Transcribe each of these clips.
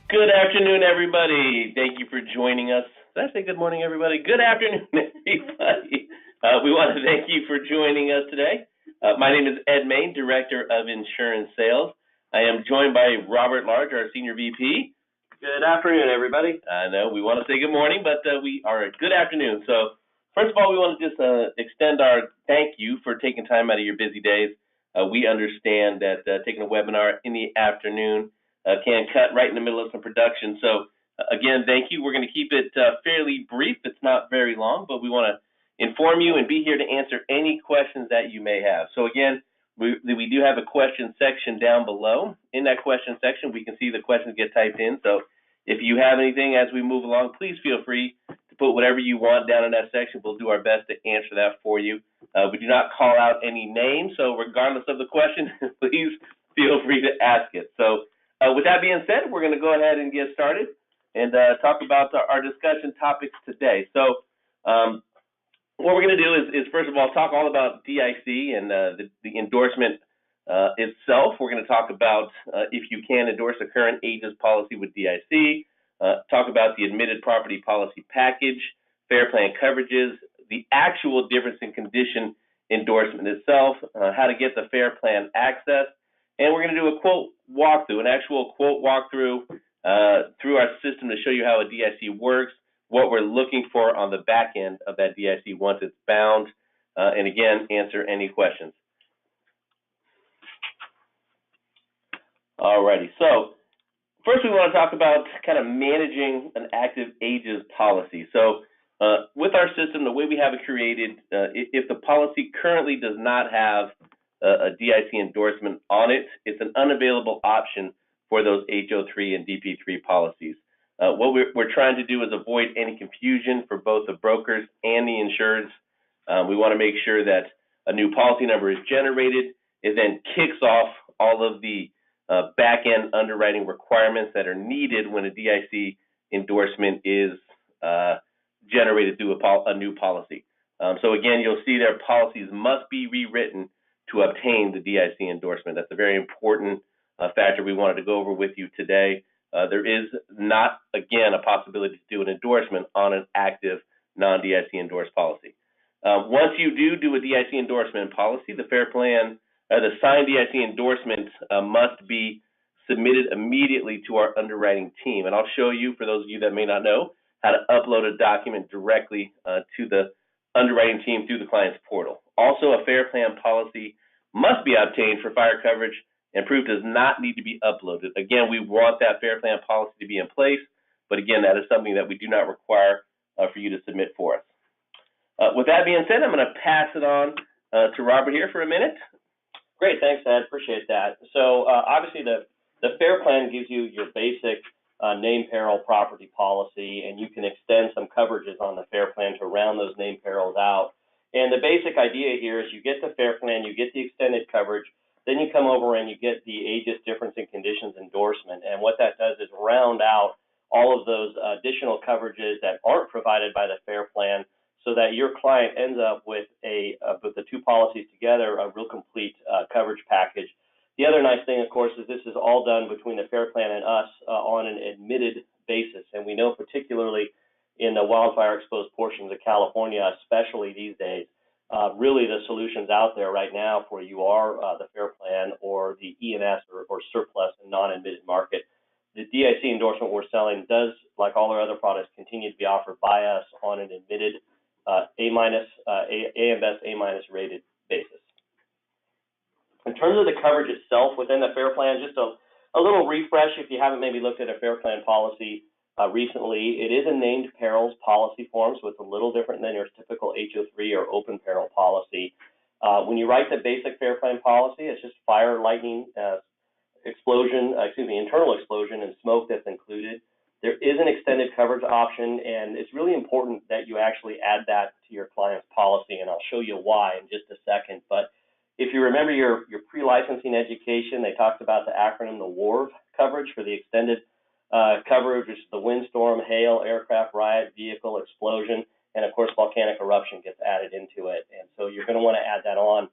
Good afternoon, everybody. Thank you for joining us. Did I say good morning, everybody? Good afternoon, everybody. We want to thank you for joining us today. My name is Ed Main, Director of Insurance Sales. I am joined by Robert Large, our Senior VP. Good afternoon, everybody. I know we want to say good morning, but we are good afternoon. So first of all, we want to just extend our thank you for taking time out of your busy days. We understand that taking a webinar in the afternoon can cut right in the middle of some production. So again, thank you. We're going to keep it fairly brief. It's not very long, but we want to inform you and be here to answer any questions that you may have. So again, we do have a question section down below. In that question section, we can see the questions get typed in. So if you have anything as we move along, please feel free to put whatever you want down in that section. We'll do our best to answer that for you. We do not call out any names, so regardless of the question, please feel free to ask it. So with that being said, we're going to go ahead and get started and talk about our discussion topics today. So what we're going to do is first of all, talk all about DIC and the endorsement itself. We're going to talk about if you can endorse a current AEGIS policy with DIC, talk about the admitted property policy package, fair plan coverages, the actual difference in condition endorsement itself, how to get the fair plan access, and we're going to do a quote walkthrough, an actual quote walkthrough through our system to show you how a DIC works, what we're looking for on the back end of that DIC once it's bound, and again, answer any questions. Alrighty, so first we want to talk about kind of managing an active AEGIS policy. So with our system, the way we have it created, if the policy currently does not have a DIC endorsement on it, it's an unavailable option for those HO3 and DP3 policies. What we're trying to do is avoid any confusion for both the brokers and the insureds. We want to make sure that a new policy number is generated. It then kicks off all of the back-end underwriting requirements that are needed when a DIC endorsement is generated through a new policy. So again, you'll see their policies must be rewritten to obtain the DIC endorsement. That's a very important factor we wanted to go over with you today. There is not, again, a possibility to do an endorsement on an active non-DIC endorsed policy. Once you do a DIC endorsement policy, the fair plan, the signed DIC endorsement must be submitted immediately to our underwriting team. And I'll show you, for those of you that may not know, how to upload a document directly to the underwriting team through the client's portal. Also, a fair plan policy must be obtained for fire coverage, and proof does not need to be uploaded. Again, we want that fair plan policy to be in place, but again, that is something that we do not require for you to submit for us. With that being said, I'm going to pass it on to Robert here for a minute. Great, thanks, Ed. Appreciate that. So obviously, the fair plan gives you your basic name peril property policy, and you can extend some coverages on the fair plan to round those name perils out. And the basic idea here is you get the fair plan, you get the extended coverage, then you come over and you get the AEGIS difference in conditions endorsement. And what that does is round out all of those additional coverages that aren't provided by the fair plan, so that your client ends up with the two policies together, a real complete coverage package. The other nice thing, of course, is this is all done between the fair plan and us on an admitted basis. And we know particularly in the wildfire-exposed portions of California, especially these days, really the solutions out there right now for you are the fair plan or the E&S or surplus and non-admitted market. The DIC endorsement we're selling does, like all our other products, continue to be offered by us on an admitted AM Best A- rated basis. In terms of the coverage itself within the fair plan, just a little refresh if you haven't maybe looked at a fair plan policy recently. It is a named perils policy form, so it's a little different than your typical HO3 or open peril policy. When you write the basic fair plan policy, it's just fire, lightning, internal explosion and smoke that's included. There is an extended coverage option, and it's really important that you actually add that to your client's policy, and I'll show you why in just a second. But if you remember your pre-licensing education, they talked about the acronym, the WARV coverage for the extended coverage, which is the windstorm, hail, aircraft, riot, vehicle, explosion, and of course volcanic eruption gets added into it. And so you're going to want to add that on.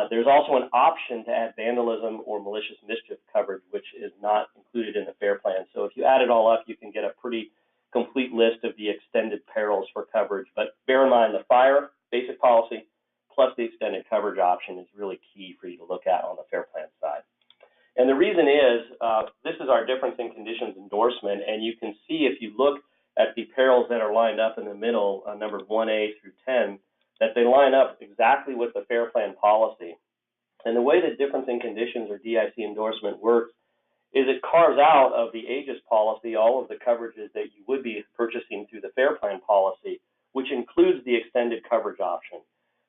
There's also an option to add vandalism or malicious mischief coverage, which is not included included in the FAIR plan. So if you add it all up, you can get a pretty complete list of the extended perils for coverage. But bear in mind, the fire basic policy plus the extended coverage option is really key for you to look at on the FAIR plan side. And the reason is, this is our difference in conditions endorsement, and you can see if you look at the perils that are lined up in the middle, numbered 1A through 10, that they line up exactly with the FAIR plan policy. And the way that difference in conditions or DIC endorsement works is it carves out of the AEGIS policy all of the coverages that you would be purchasing through the FAIR plan policy, which includes the extended coverage option.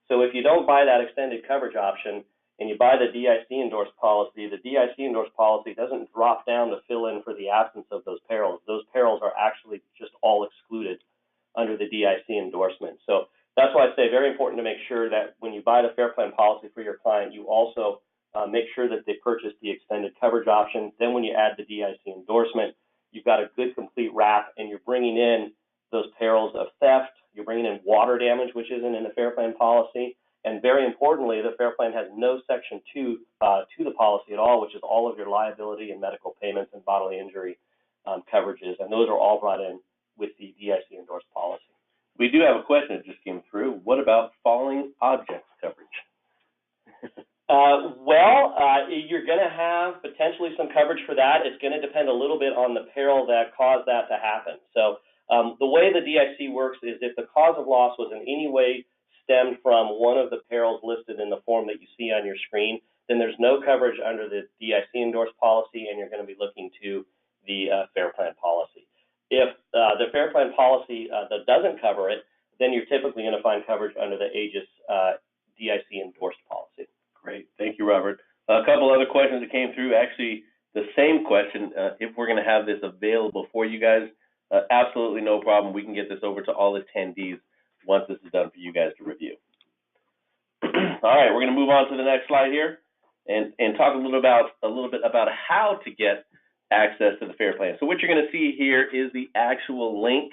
So if you don't buy that extended coverage option, and you buy the DIC endorsed policy, the DIC endorsed policy doesn't drop down to fill in for the absence of those perils. Those perils are actually just all excluded under the DIC endorsement. So that's why I say very important to make sure that when you buy the FAIR plan policy for your client, you also make sure that they purchase the extended coverage option. Then when you add the DIC endorsement, you've got a good complete wrap, and you're bringing in those perils of theft. You're bringing in water damage, which isn't in the FAIR plan policy. And very importantly, the FAIR plan has no Section 2 to the policy at all, which is all of your liability and medical payments and bodily injury coverages. And those are all brought in with the DIC endorsed policy. We do have a question that just came through. What about falling objects coverage? You're going to have potentially some coverage for that. It's going to depend a little bit on the peril that caused that to happen. So the way the DIC works is if the cause of loss was in any way stemmed from one of the perils listed in the form that you see on your screen, then there's no coverage under the DIC endorsed policy, and you're going to be looking to the FAIR plan policy. If the FAIR plan policy that doesn't cover it, then you're typically going to find coverage under the AEGIS DIC endorsed policy. Great. Thank you, Robert. A couple other questions that came through. Actually, the same question, if we're going to have this available for you guys, absolutely no problem. We can get this over to all attendees once this is done for you guys to review. All right, we're going to move on to the next slide here and talk a little bit about how to get access to the FAIR plan. So what you're going to see here is the actual link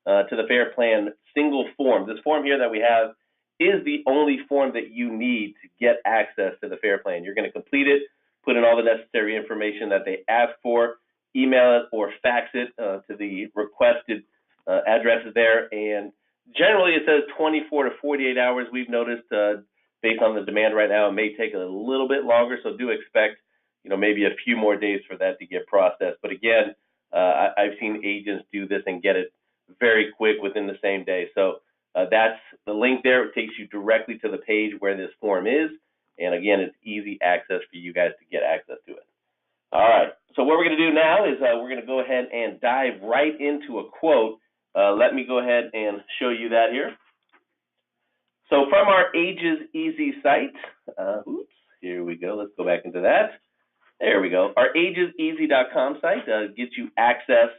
to the FAIR plan single form. This form here that we have is the only form that you need to get access to the FAIR plan. You're going to complete it, put in all the necessary information that they ask for, email it or fax it to the requested addresses there, and generally it says 24 to 48 hours. We've noticed based on the demand right now, it may take a little bit longer, so do expect maybe a few more days for that to get processed. But again, I've seen agents do this and get it very quick within the same day. So that's the link there. It takes you directly to the page where this form is. And again, it's easy access for you guys to get access to it. All right. So what we're going to do now is we're going to go ahead and dive right into a quote. Let me go ahead and show you that here. So from our AEGIS Easy site, here we go. Let's go back into that. There we go. Our AEGISeasy.com site gets you access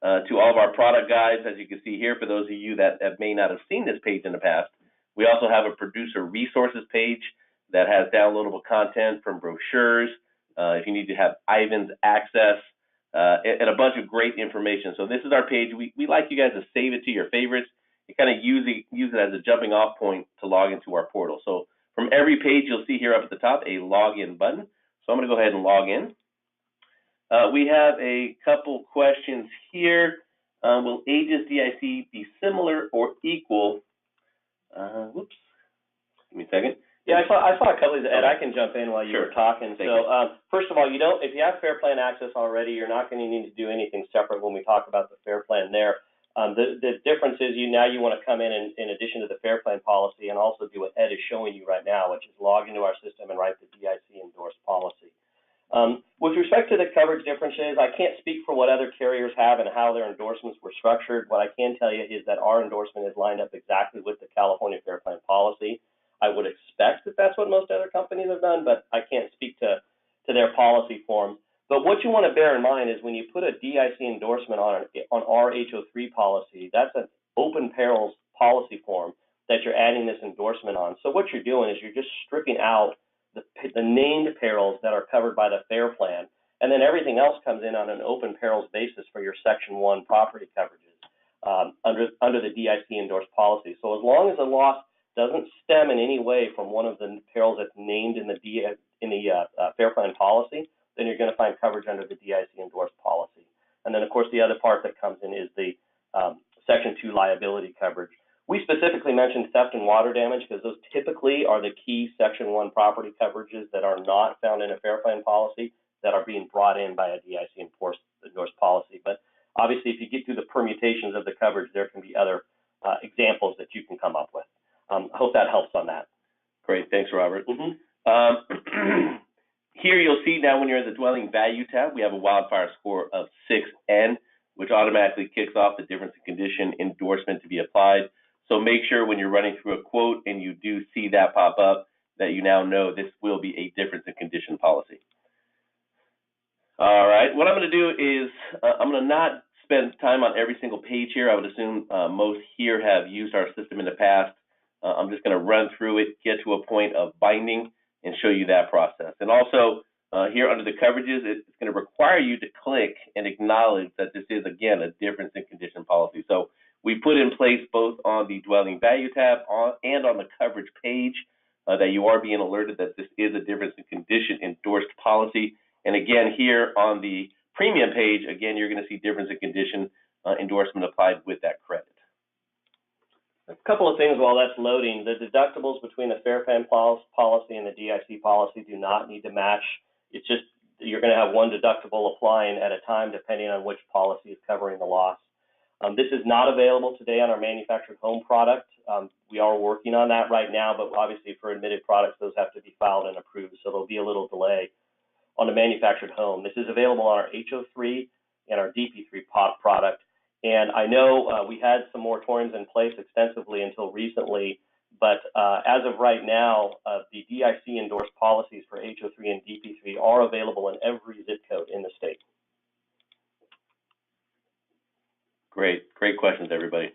to all of our product guides, as you can see here, for those of you that may not have seen this page in the past. We also have a producer resources page that has downloadable content from brochures, if you need to have Ivan's access, and a bunch of great information. So this is our page. We like you guys to save it to your favorites. You kind of use it as a jumping off point to log into our portal. So from every page, you'll see here up at the top a login button. So I'm going to go ahead and log in. We have a couple questions here. Will AEGIS DIC be similar or equal? Whoops. Give me a second. Yeah, I saw a couple of these, Ed. I can jump in while you were talking. So first of all, if you have FAIR plan access already, you're not going to need to do anything separate when we talk about the FAIR plan there. The difference is now you want to come in addition to the FAIR plan policy and also do what Ed is showing you right now, which is log into our system and write the DIC endorsed policy. With respect to the coverage differences, I can't speak for what other carriers have and how their endorsements were structured. What I can tell you is that our endorsement is lined up exactly with the California FAIR plan policy. I would expect that that's what most other companies have done, but I can't speak to their policy form. But what you want to bear in mind is when you put a DIC endorsement on our HO3 policy, that's an open perils policy form that you're adding this endorsement on. So what you're doing is you're just stripping out the named perils that are covered by the FAIR plan, and then everything else comes in on an open perils basis for your Section 1 property coverages under the DIC endorsed policy. So as long as the loss doesn't stem in any way from one of the perils that's named in the FAIR plan policy, then you're going to find coverage under the DIC endorsed other part that comes in is the Section 2 liability coverage. We specifically mentioned theft and water damage because those typically are the key Section 1 property coverages that are not found in a fair plan policy that are being brought in by a DIC endorsed policy. But obviously, if you get through the permutations of the coverage, there can be other examples that you can come up with. I hope that helps on that. Great. Thanks, Robert. Mm-hmm. Here you'll see now when you're in the dwelling value tab, we have a wildfire score of 6N, which automatically kicks off the difference in condition endorsement to be applied. So make sure when you're running through a quote and you do see that pop up that you now know this will be a difference in condition policy. All right, what I'm going to do is I'm going to not spend time on every single page here. I would assume most here have used our system in the past. I'm just going to run through it, get to a point of binding, and show you that process. And also here under the coverages, it's going to require you to click and acknowledge that this is, again, a difference in condition policy. So we put in place both on the dwelling value tab and on the coverage page that you are being alerted that this is a difference in condition endorsed policy. And again, here on the premium page, again, you're going to see difference in condition endorsement applied with that credit. A couple of things while that's loading. The deductibles between the fair plan policy and the DIC policy do not need to match. It's just you're going to have one deductible applying at a time depending on which policy is covering the loss. This is not available today on our manufactured home product. We are working on that right now, but obviously for admitted products, those have to be filed and approved, so there'll be a little delay on the manufactured home. This is available on our HO3 and our DP3 product. And I know we had some moratoriums in place extensively until recently, but as of right now, the DIC endorsed policies for HO3 and DP3 are available in every zip code in the state. Great questions, everybody.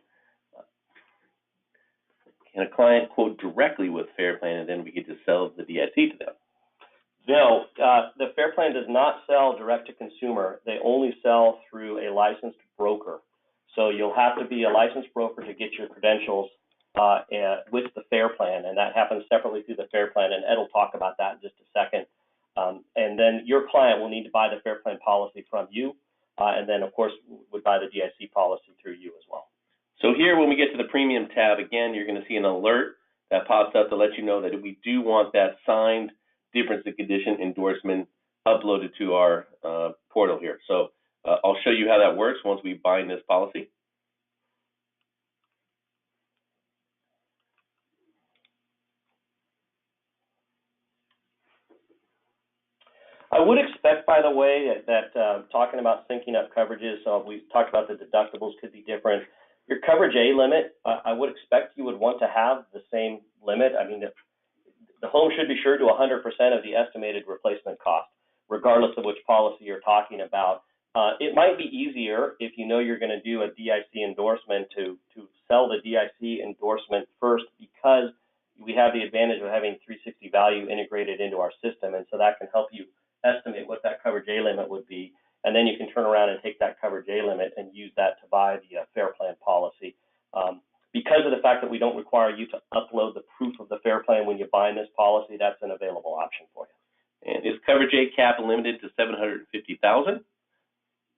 Can a client quote directly with Fair Plan and then we get to sell the DIC to them? No, the Fair Plan does not sell direct to consumer. They only sell through a licensed broker. So you'll have to be a licensed broker to get your credentials with the Fair Plan, and that happens separately through the Fair Plan, and Ed will talk about that in just a second. And then your client will need to buy the Fair Plan policy from you, and then, of course, would buy the DIC policy through you as well. So here, when we get to the premium tab, again, you're going to see an alert that pops up to let you know that we do want that signed difference in condition endorsement uploaded to our portal here. So I'll show you how that works once we bind this policy. I would expect, by the way, that talking about syncing up coverages, so we talked about the deductibles could be different. Your coverage A limit, I would expect you would want to have the same limit. I mean, the home should be sure to 100% of the estimated replacement cost, regardless of which policy you're talking about. It might be easier if you know you're going to do a DIC endorsement to sell the DIC endorsement first, because we have the advantage of having 360 value integrated into our system, and so that can help you estimate what that coverage A limit would be, and then you can turn around and take that coverage A limit and use that to buy the Fair Plan policy. Because of the fact that we don't require you to upload the proof of the Fair Plan when you bind this policy, that's an available option for you. And is coverage A cap limited to $750,000?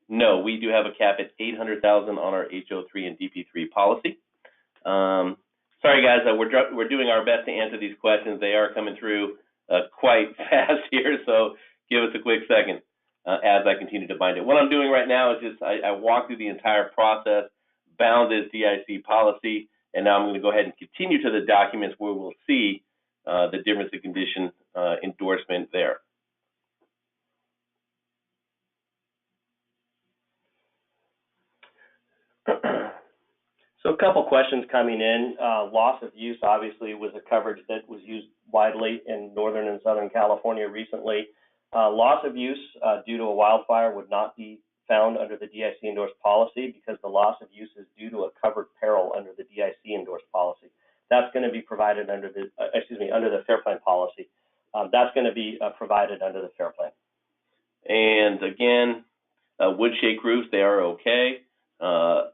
No, we do have a cap at $800,000 on our HO3 and DP3 policy. Sorry, guys, we're doing our best to answer these questions. They are coming through quite fast here, so give us a quick second as I continue to bind it. What I'm doing right now is just I walk through the entire process, bound this DIC policy, and now I'm going to go ahead and continue to the documents where we'll see the difference in condition endorsement there. So a couple questions coming in. Loss of use obviously was a coverage that was used widely in Northern and Southern California recently. Loss of use due to a wildfire would not be found under the DIC endorsed policy because the loss of use is due to a covered peril under the DIC endorsed policy. That's going to be provided under the, under the Fair Plan policy. That's going to be provided under the Fair Plan. And again, wood shake roofs, they are okay.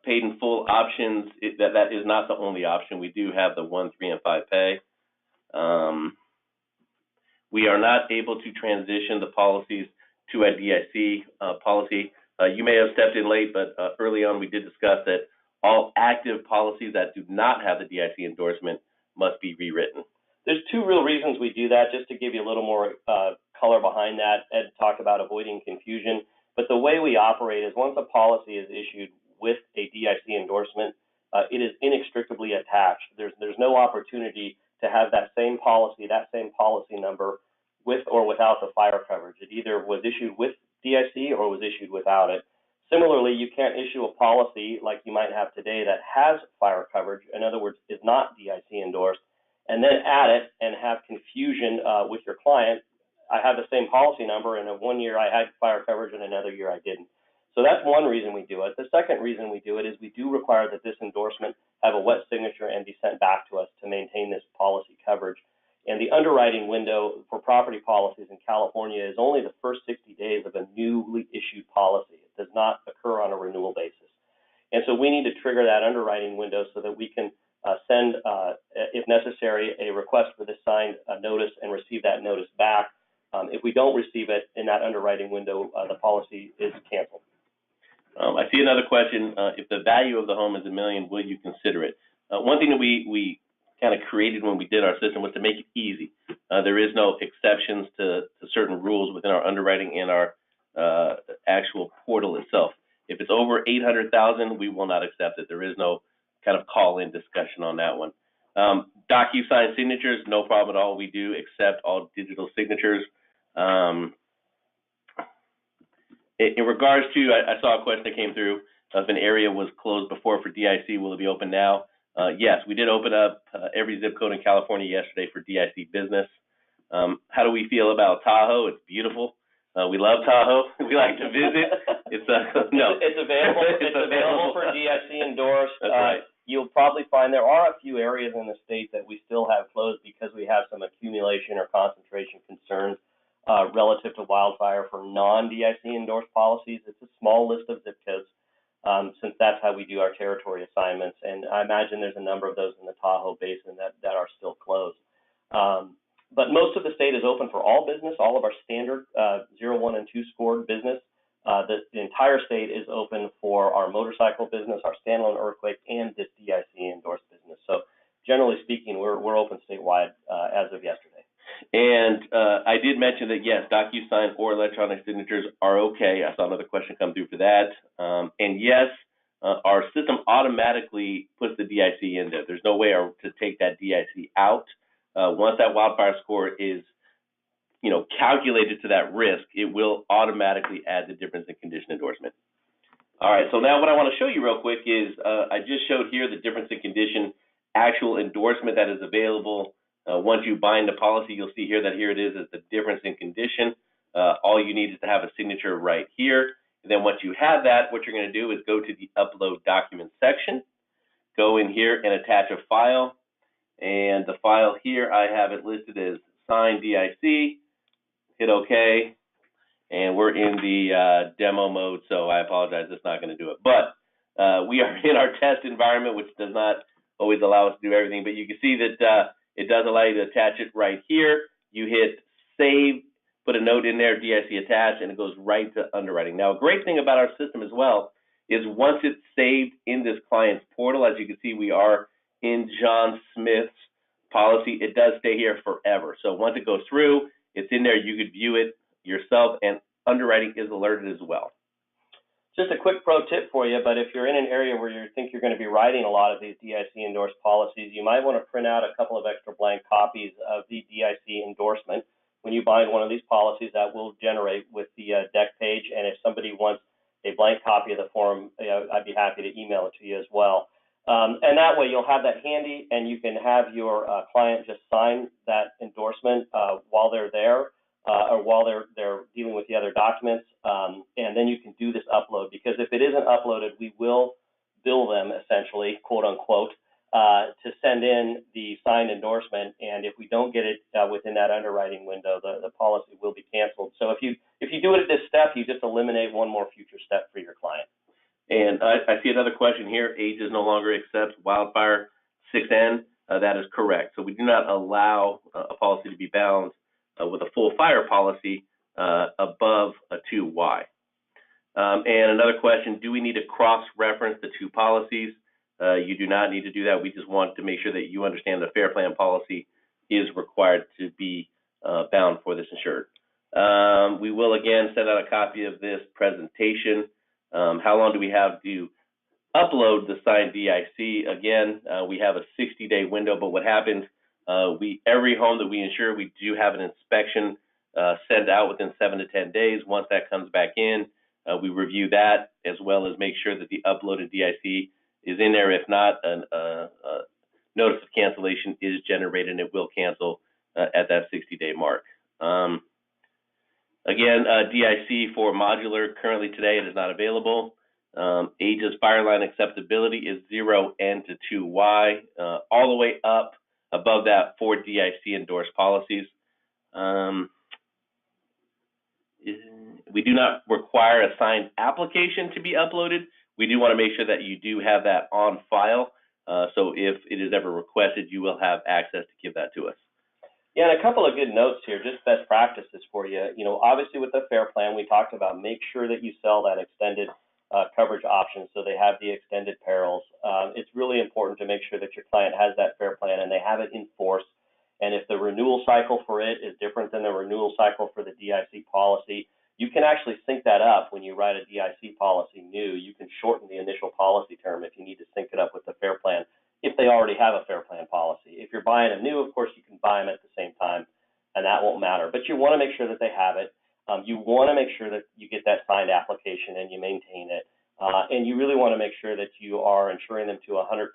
Paid in full options, that is not the only option. We do have the 1, 3, and 5 pay. We are not able to transition the policies to a DIC policy. You may have stepped in late, but early on we did discuss that all active policies that do not have the DIC endorsement must be rewritten. There's two real reasons we do that, just to give you a little more color behind that. Ed talked about avoiding confusion, but the way we operate is once a policy is issued with a DIC endorsement, it is inextricably attached. There's no opportunity to have that same policy number with or without the fire coverage. It either was issued with DIC or was issued without it. Similarly, you can't issue a policy like you might have today that has fire coverage, in other words, is not DIC endorsed, and then add it and have confusion with your client. I have the same policy number, and in 1 year I had fire coverage, and another year I didn't. So that's one reason we do it. The second reason we do it is we do require that this endorsement have a wet signature and be sent back to us to maintain this policy coverage. And the underwriting window for property policies in California is only the first 60 days of a newly issued policy. It does not occur on a renewal basis. And so we need to trigger that underwriting window so that we can send, if necessary, a request for this signed notice and receive that notice back. If we don't receive it in that underwriting window, the policy is canceled. I see another question. If the value of the home is $1 million, will you consider it? One thing that we kind of created when we did our system was to make it easy. There is no exceptions to certain rules within our underwriting and our actual portal itself. If it's over $800,000, we will not accept it. There is no kind of call-in discussion on that one. DocuSign signatures, no problem at all. We do accept all digital signatures. In regards to, I saw a question that came through, if an area was closed before for DIC, will it be open now? Yes, we did open up every zip code in California yesterday for DIC business. How do we feel about Tahoe? It's beautiful. We love Tahoe. We like to visit. It's available. It's available for DIC endorsed. That's right. You'll probably find there are a few areas in the state that we still have closed because we have some accumulation or concentration concerns relative to wildfire for non-DIC endorsed policies. It's a small list of zip codes since that's how we do our territory assignments. And I imagine there's a number of those in the Tahoe Basin that are still closed. But most of the state is open for all business, all of our standard 0, 1, and 2 scored business. The entire state is open for our motorcycle business, our standalone earthquake, and this DIC endorsed business. So generally speaking, we're open statewide as of yesterday. And I did mention that, yes, DocuSign or electronic signatures are okay. I saw another question come through for that. And yes, our system automatically puts the DIC in there. There's no way to take that DIC out. Once that wildfire score is, calculated to that risk, it will automatically add the difference in condition endorsement. All right, so now what I want to show you real quick is I just showed here the difference in condition actual endorsement that is available. Once you bind the policy, you'll see here that here it is the difference in condition. All you need is to have a signature right here. And then once you have that, what you're going to do is go to the upload document section, go in here and attach a file. And the file here, I have it listed as signed DIC. Hit OK. And we're in the demo mode, so I apologize, it's not going to do it. But we are in our test environment, which does not always allow us to do everything. But you can see that it does allow you to attach it right here. You hit save, put a note in there, DIC attached, and it goes right to underwriting. Now, a great thing about our system as well is once it's saved in this client's portal, as you can see, we are in John Smith's policy. It does stay here forever. So once it goes through, it's in there. You could view it yourself, and underwriting is alerted as well. Just a quick pro tip for you, but if you're in an area where you think you're going to be writing a lot of these DIC endorsed policies, you might want to print out a couple of extra blank copies of the DIC endorsement. When you bind one of these policies, that will generate with the deck page, and if somebody wants a blank copy of the form, I'd be happy to email it to you as well. And that way you'll have that handy, and you can have your client just sign that endorsement while they're there or while they're dealing with the other documents, and then you can do this upload, because if it isn't uploaded, we will bill them essentially, quote unquote, to send in the signed endorsement, and if we don't get it within that underwriting window, the policy will be canceled. So if you do it at this step, you just eliminate one more future step for your client. And I see another question here. AEGIS no longer accepts wildfire 6N. That is correct. So we do not allow a policy to be bound with a full fire policy above a 2Y. And another question, do we need to cross-reference the two policies? You do not need to do that. We just want to make sure that you understand the fair plan policy is required to be bound for this insured. We will again send out a copy of this presentation. How long do we have to upload the signed DIC? Again, we have a 60-day window, but what happens, every home that we insure, we do have an inspection sent out within 7 to 10 days. Once that comes back in, we review that as well as make sure that the uploaded DIC is in there. If not, a notice of cancellation is generated and it will cancel at that 60-day mark. Again, DIC for modular, currently today it is not available. AEGIS fire line acceptability is 0N to 2Y, all the way up above that for DIC endorsed policies. We do not require a signed application to be uploaded. We do want to make sure that you do have that on file. So if it is ever requested, you will have access to give that to us. Yeah, and a couple of good notes here, just best practices for you. You know, obviously with the fair plan, we talked about make sure that you sell that extended coverage option so they have the extended perils. It's really important to make sure that your client has that fair plan and they have it in force. And if the renewal cycle for it is different than the renewal cycle for the DIC policy, you can actually sync that up when you write a DIC policy new. You can shorten the initial policy term if you need to sync it up with the fair plan, if they already have a fair plan policy. If you're buying a new, of course, you can buy them at the same time, and that won't matter. But you want to make sure that they have it. You want to make sure that you get that signed application and you maintain it. And you really want to make sure that you are insuring them to 100%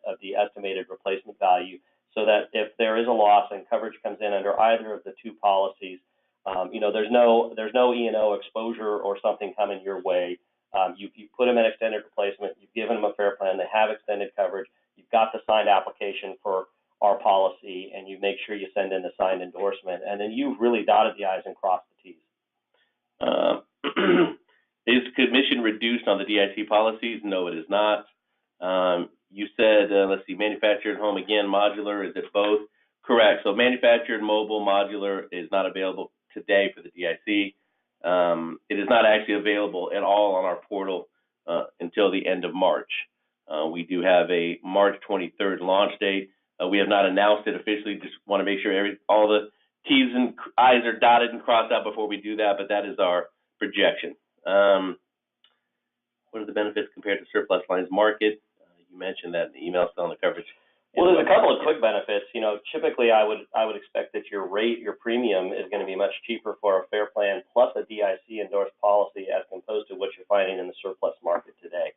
of the estimated replacement value, so that if there is a loss and coverage comes in under either of the two policies, you know, there's no E&O exposure or something coming your way. You put them in extended replacement, you've given them a fair plan, they have extended coverage, you've got the signed application for our policy, and you make sure you send in the signed endorsement, and then you've really dotted the I's and crossed the T's. Is commission reduced on the DIC policies? No, it is not. You said, let's see, manufactured home, again, modular, is it both? Correct. So manufactured, mobile, modular is not available today for the DIC. It is not actually available at all on our portal until the end of March. We do have a March 23rd launch date. We have not announced it officially. Just want to make sure all the T's and I's are dotted and crossed out before we do that, but that is our projection. What are the benefits compared to surplus lines market? You mentioned that in the email still on the coverage. Well, there's a couple of quick benefits. You know, typically I would expect that your premium is going to be much cheaper for a fair plan plus a DIC endorsed policy as opposed to what you're finding in the surplus market today.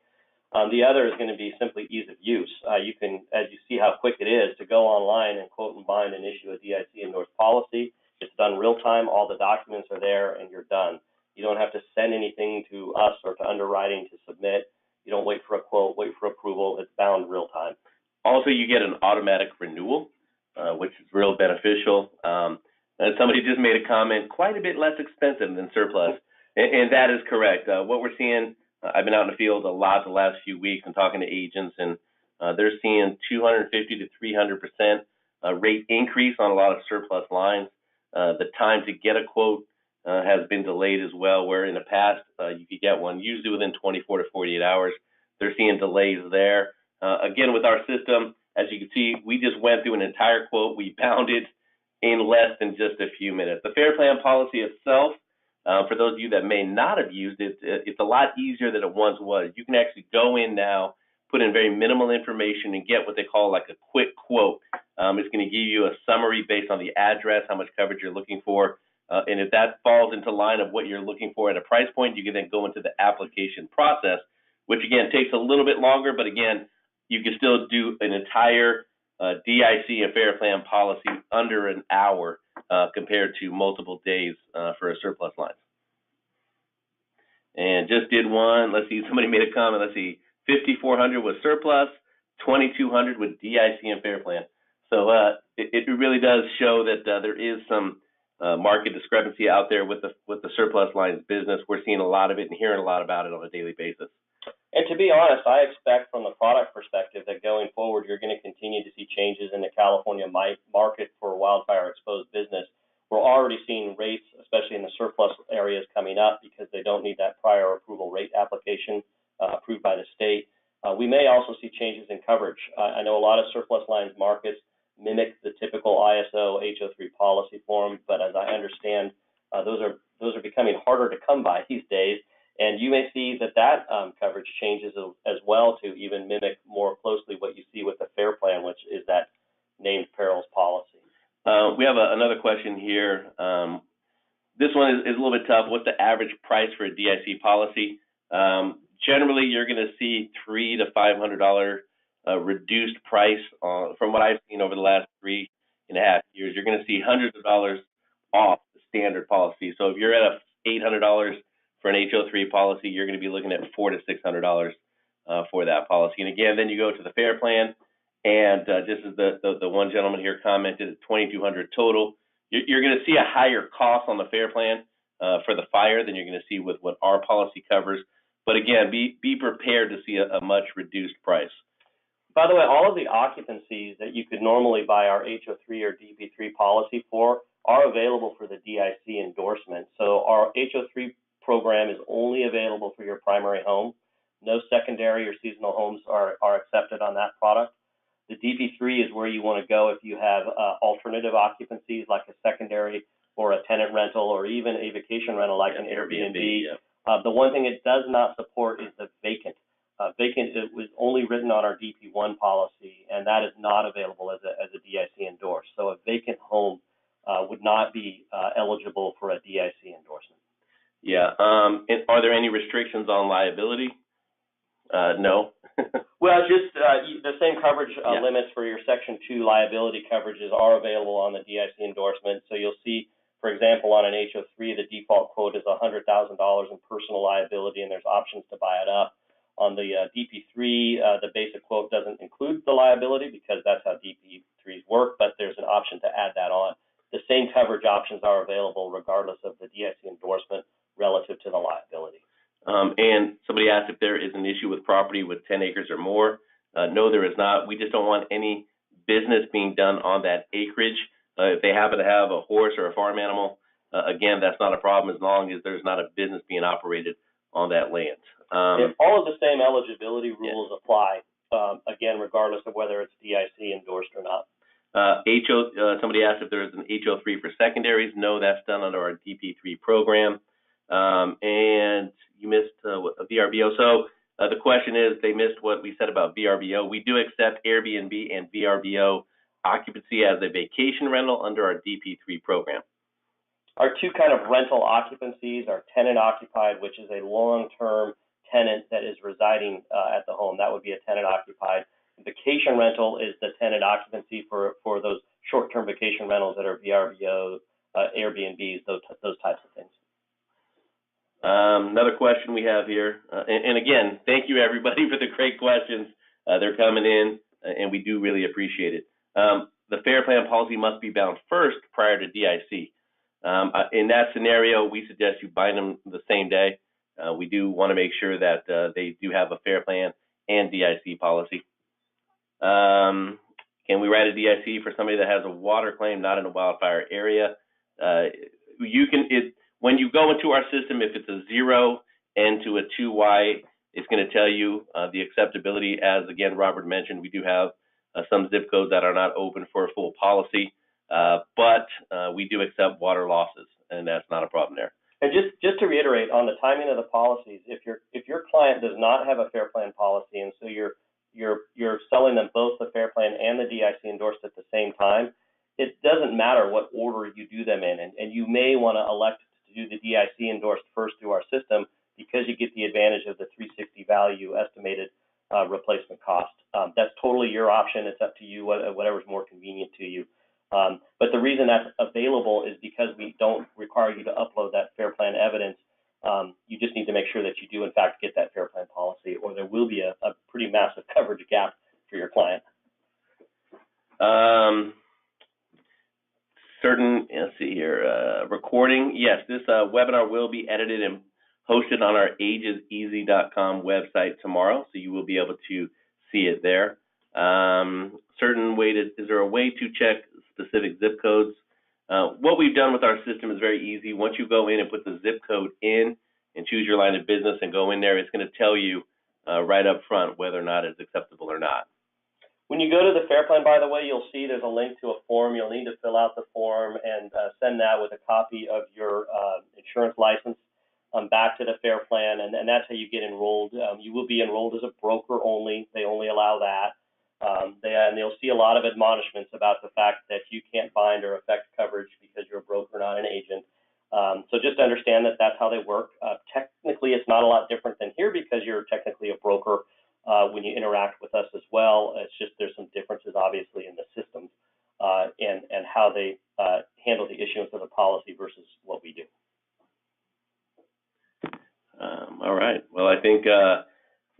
The other is going to be simply ease of use. You can, as you see how quick it is to go online and quote and bind and issue a DIC endorsed policy. It's done real time. All the documents are there and you're done. You don't have to send anything to us or to underwriting to submit. You don't wait for a quote, wait for approval. It's bound real time. Also, you get an automatic renewal, which is real beneficial. And somebody just made a comment, quite a bit less expensive than surplus, and that is correct. What we're seeing, I've been out in the field a lot the last few weeks and talking to agents, and they're seeing 250 to 300% rate increase on a lot of surplus lines. The time to get a quote has been delayed as well, where in the past you could get one usually within 24 to 48 hours. They're seeing delays there. Again, with our system, as you can see, we just went through an entire quote. We bound it in less than just a few minutes. The fair plan policy itself, for those of you that may not have used it, it's a lot easier than it once was. You can actually go in now, put in very minimal information, and get what they call like a quick quote. It's going to give you a summary based on the address, how much coverage you're looking for. And if that falls into line of what you're looking for at a price point, you can then go into the application process, which again takes a little bit longer, but again, you can still do an entire DIC and fair plan policy under an hour compared to multiple days for a surplus line. And just did one. Let's see, somebody made a comment. Let's see, 5,400 with surplus, 2,200 with DIC and fair plan. So it really does show that there is some market discrepancy out there with the surplus lines business. We're seeing a lot of it and hearing a lot about it on a daily basis. And to be honest, I expect from the product perspective that going forward, you're going to continue to see changes in the California market for wildfire exposed business. We're already seeing rates, especially in the surplus areas coming up, because they don't need that prior approval rate application approved by the state. We may also see changes in coverage. I know a lot of surplus lines markets mimic the typical ISO HO3 policy form, but as I understand, those are becoming harder to come by these days. And you may see that coverage changes as well to even mimic more closely what you see with the FAIR Plan, which is that named perils policy. We have another question here. This one is a little bit tough. What's the average price for a DIC policy? Generally, you're going to see $300 to $500 reduced price from what I've seen over the last 3.5 years. You're going to see hundreds of dollars off the standard policy. So if you're at $800 for an HO3 policy, you're going to be looking at $400 to $600 for that policy. And again, then you go to the FAIR Plan, and just as the one gentleman here commented, $2,200 total. You're going to see a higher cost on the FAIR Plan for the fire than you're going to see with what our policy covers. But again, be prepared to see a much reduced price. By the way, all of the occupancies that you could normally buy our HO3 or DP3 policy for are available for the DIC endorsement. So our HO3 program is only available for your primary home. No secondary or seasonal homes are accepted on that product. The DP3 is where you want to go if you have alternative occupancies like a secondary or a tenant rental or even a vacation rental like an Airbnb. Yeah. The one thing it does not support is the vacant. Vacant was only written on our DP1 policy, and that is not available as a DIC endorsed. So a vacant home would not be eligible for a DIC endorsement. Yeah. And are there any restrictions on liability? No. Well, just the same coverage limits for your Section 2 liability coverages are available on the DIC endorsement. So you'll see, for example, on an HO3, the default quote is $100,000 in personal liability, and there's options to buy it up. On the DP3, the basic quote doesn't include the liability because that's how DP3s work, but there's an option to add that on. The same coverage options are available regardless of the DIC endorsement relative to the liability. And somebody asked if there is an issue with property with 10 acres or more. No, there is not. We just don't want any business being done on that acreage. If they happen to have a horse or a farm animal, again, that's not a problem as long as there's not a business being operated on that land. If all of the same eligibility rules apply, again, regardless of whether it's DIC endorsed or not. Somebody asked if there is an HO3 for secondaries. No, that's done under our DP3 program. And you missed VRBO. So the question is, they missed what we said about VRBO. We do accept Airbnb and VRBO occupancy as a vacation rental under our DP3 program. Our two kind of rental occupancies are tenant occupied, which is a long-term tenant that is residing at the home. That would be a tenant occupied. Vacation rental is the tenant occupancy for those short-term vacation rentals that are VRBO, Airbnbs, those types of things. Another question we have here, and again, thank you everybody for the great questions. They're coming in, and we do really appreciate it. The FAIR Plan policy must be bound first prior to DIC. In that scenario, we suggest you bind them the same day. We do want to make sure that they do have a FAIR Plan and DIC policy. Can we write a DIC for somebody that has a water claim not in a wildfire area? When you go into our system, if it's a 0 and to a 2Y, it's going to tell you the acceptability. As again, Robert mentioned, we do have some zip codes that are not open for a full policy, but we do accept water losses, and that's not a problem there. And just to reiterate on the timing of the policies, if your client does not have a FAIR Plan policy, and so you're selling them both the FAIR Plan and the DIC endorsed at the same time, it doesn't matter what order you do them in, and you may want to elect to do the DIC endorsed first through our system because you get the advantage of the 360 value estimated replacement cost. That's totally your option. It's up to you, whatever's more convenient to you. But the reason that's available is because we don't require you to upload that FAIR Plan evidence. You just need to make sure that you do, in fact, get that FAIR Plan policy, or there will be a pretty massive coverage gap for your client. Let's see here, recording. Yes, this webinar will be edited and posted on our AEGIS.com website tomorrow, so you will be able to see it there. Is there a way to check specific zip codes? What we've done with our system is very easy. Once you go in and put the zip code in and choose your line of business and go in there, it's going to tell you right up front whether or not it's acceptable or not. When you go to the Fair Plan, by the way, you'll see there's a link to a form. You'll need to fill out the form and send that with a copy of your insurance license back to the Fair Plan, and that's how you get enrolled. You will be enrolled as a broker only. They only allow that. And you'll see a lot of admonishments about the fact that you can't bind or affect coverage because you're a broker, not an agent. So just understand that that's how they work. Technically, it's not a lot different than here because you're technically a broker when you interact with us as well. It's just there's some differences, obviously, in the systems and how they handle the issuance of the policy versus what we do. All right. Well, I think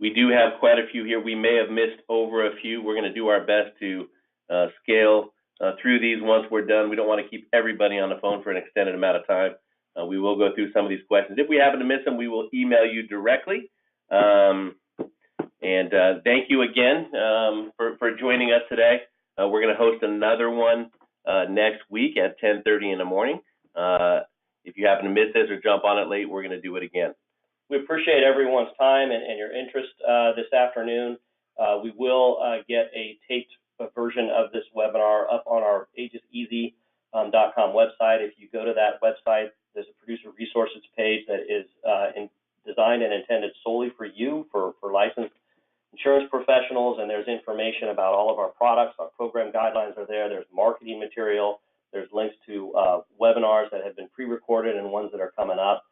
we do have quite a few here. We may have missed over a few. We're going to do our best to scale through these once we're done. We don't want to keep everybody on the phone for an extended amount of time. We will go through some of these questions. If we happen to miss them, we will email you directly. And thank you again for joining us today. We're going to host another one next week at 10:30 in the morning. If you happen to miss this or jump on it late, we're going to do it again. We appreciate everyone's time and your interest this afternoon. We will get a taped version of this webinar up on our AEGIS.com website. If you go to that website, there's a producer resources page that is designed and intended solely for you, for licensed insurance professionals, and there's information about all of our products. Our program guidelines are there. There's marketing material. There's links to webinars that have been pre-recorded and ones that are coming up.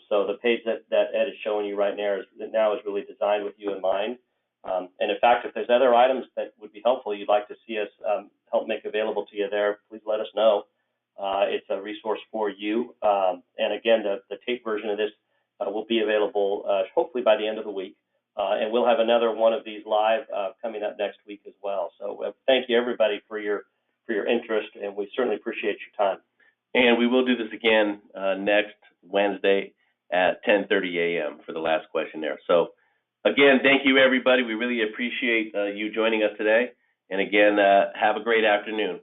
So the page that Ed is showing you right now is really designed with you in mind. And in fact, if there's other items that would be helpful you'd like to see us help make available to you there, please let us know. It's a resource for you. And again, the tape version of this will be available hopefully by the end of the week. And we'll have another one of these live coming up next week as well. So thank you, everybody, for your interest, and we certainly appreciate your time. And we will do this again next Wednesday at 10:30 a.m. for the last questionnaire. So again, thank you, everybody. We really appreciate you joining us today. And again, have a great afternoon.